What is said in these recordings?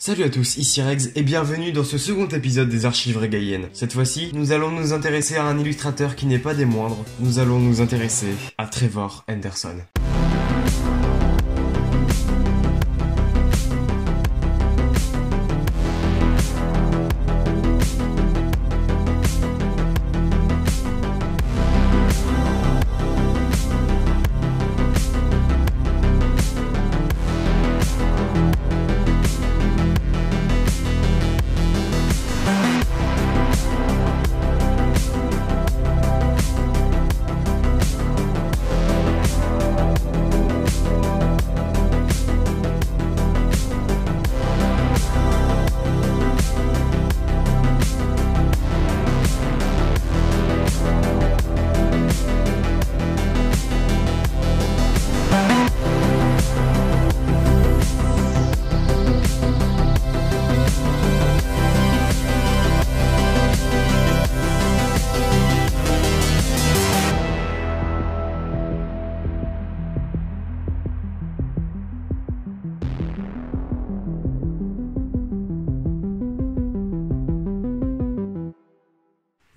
Salut à tous, ici Rex et bienvenue dans ce second épisode des Archives Régaliennes. Cette fois-ci, nous allons nous intéresser à un illustrateur qui n'est pas des moindres, nous allons nous intéresser à Trevor Henderson.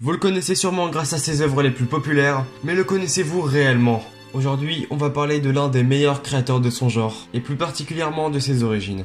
Vous le connaissez sûrement grâce à ses œuvres les plus populaires, mais le connaissez-vous réellement? Aujourd'hui, on va parler de l'un des meilleurs créateurs de son genre, et plus particulièrement de ses origines.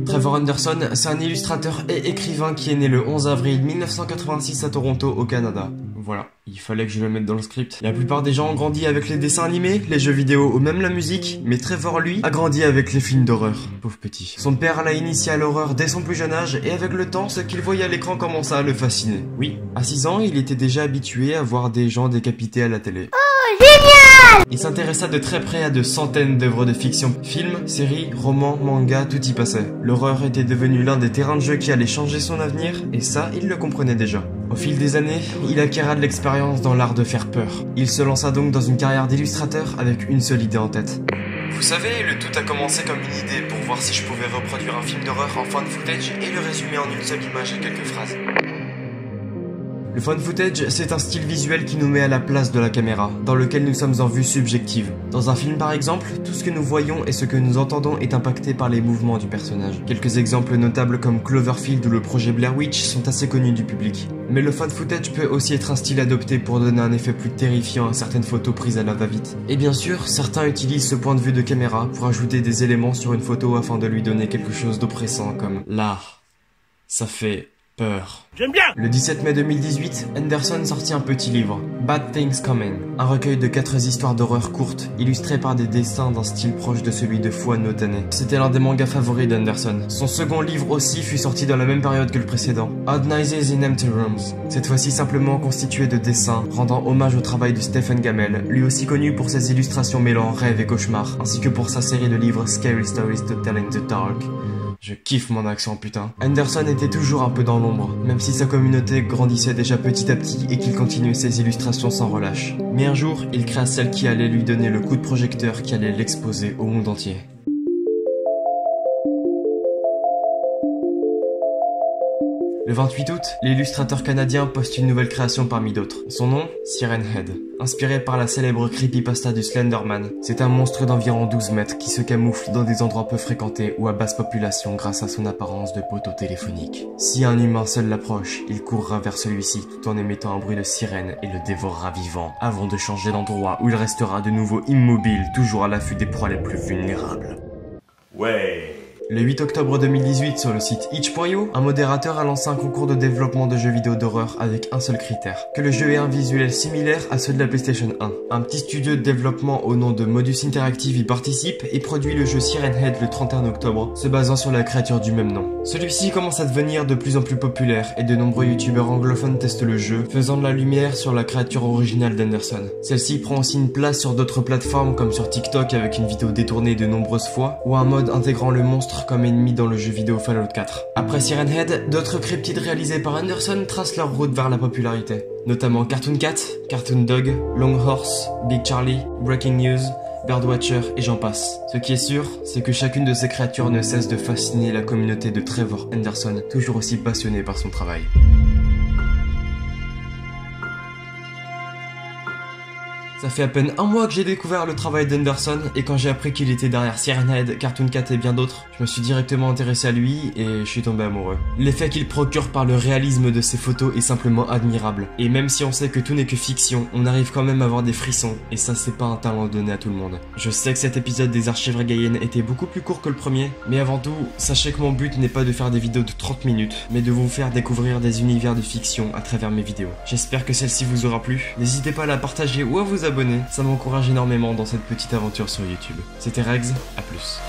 Trevor Henderson, c'est un illustrateur et écrivain qui est né le 11 avril 1986 à Toronto, au Canada. Voilà, il fallait que je le mette dans le script. La plupart des gens ont grandi avec les dessins animés, les jeux vidéo ou même la musique, mais Trevor, lui, a grandi avec les films d'horreur. Pauvre petit. Son père l'a initié à l'horreur dès son plus jeune âge, et avec le temps, ce qu'il voyait à l'écran commença à le fasciner. Oui, à 6 ans, il était déjà habitué à voir des gens décapités à la télé. Oh, génial! Il s'intéressa de très près à de centaines d'œuvres de fiction. Films, séries, romans, mangas, tout y passait. L'horreur était devenue l'un des terrains de jeu qui allait changer son avenir, et ça, il le comprenait déjà. Au fil des années, il acquéra de l'expérience dans l'art de faire peur. Il se lança donc dans une carrière d'illustrateur avec une seule idée en tête. Vous savez, le tout a commencé comme une idée pour voir si je pouvais reproduire un film d'horreur en found footage et le résumer en une seule image et quelques phrases. Le found footage, c'est un style visuel qui nous met à la place de la caméra, dans lequel nous sommes en vue subjective. Dans un film par exemple, tout ce que nous voyons et ce que nous entendons est impacté par les mouvements du personnage. Quelques exemples notables comme Cloverfield ou le projet Blair Witch sont assez connus du public. Mais le found footage peut aussi être un style adopté pour donner un effet plus terrifiant à certaines photos prises à la va-vite. Et bien sûr, certains utilisent ce point de vue de caméra pour ajouter des éléments sur une photo afin de lui donner quelque chose d'oppressant comme là, ça fait peur. J'aime bien! Le 17 mai 2018, Henderson sortit un petit livre, Bad Things Coming, un recueil de 4 histoires d'horreur courtes, illustrées par des dessins d'un style proche de celui de Fouan no Tane. C'était l'un des mangas favoris d'Henderson. Son second livre aussi fut sorti dans la même période que le précédent, Odd Nights in Empty Rooms, cette fois-ci simplement constitué de dessins, rendant hommage au travail de Stephen Gammell, lui aussi connu pour ses illustrations mêlant rêve et cauchemar, ainsi que pour sa série de livres Scary Stories to Tell in the Dark. Je kiffe mon accent, putain. Henderson était toujours un peu dans l'ombre, même si sa communauté grandissait déjà petit à petit et qu'il continuait ses illustrations sans relâche. Mais un jour, il créa celle qui allait lui donner le coup de projecteur qui allait l'exposer au monde entier. Le 28 août, l'illustrateur canadien poste une nouvelle création parmi d'autres. Son nom, Siren Head. Inspiré par la célèbre creepypasta du Slenderman, c'est un monstre d'environ 12 mètres qui se camoufle dans des endroits peu fréquentés ou à basse population grâce à son apparence de poteau téléphonique. Si un humain seul l'approche, il courra vers celui-ci tout en émettant un bruit de sirène et le dévorera vivant, avant de changer d'endroit où il restera de nouveau immobile, toujours à l'affût des proies les plus vulnérables. Ouais. Le 8 octobre 2018, sur le site itch.io, un modérateur a lancé un concours de développement de jeux vidéo d'horreur avec un seul critère, que le jeu ait un visuel similaire à ceux de la PlayStation 1. Un petit studio de développement au nom de Modus Interactive y participe et produit le jeu Siren Head le 31 octobre, se basant sur la créature du même nom. Celui-ci commence à devenir de plus en plus populaire et de nombreux youtubeurs anglophones testent le jeu, faisant de la lumière sur la créature originale d'Henderson. Celle-ci prend aussi une place sur d'autres plateformes comme sur TikTok avec une vidéo détournée de nombreuses fois, ou un mode intégrant le monstre comme ennemi dans le jeu vidéo Fallout 4. Après Siren Head, d'autres cryptides réalisés par Henderson tracent leur route vers la popularité, notamment Cartoon Cat, Cartoon Dog, Long Horse, Big Charlie, Breaking News, Birdwatcher et j'en passe. Ce qui est sûr, c'est que chacune de ces créatures ne cesse de fasciner la communauté de Trevor Henderson, toujours aussi passionné par son travail. Ça fait à peine un mois que j'ai découvert le travail d'Henderson, et quand j'ai appris qu'il était derrière Siren Head, Cartoon Cat et bien d'autres, je me suis directement intéressé à lui et je suis tombé amoureux. L'effet qu'il procure par le réalisme de ses photos est simplement admirable, et même si on sait que tout n'est que fiction, on arrive quand même à avoir des frissons, et ça c'est pas un talent donné à tout le monde. Je sais que cet épisode des Archives Régaliennes était beaucoup plus court que le premier, mais avant tout, sachez que mon but n'est pas de faire des vidéos de 30 minutes, mais de vous faire découvrir des univers de fiction à travers mes vidéos. J'espère que celle-ci vous aura plu, n'hésitez pas à la partager ou à vous abonner, ça m'encourage énormément dans cette petite aventure sur YouTube. C'était Regs, à plus.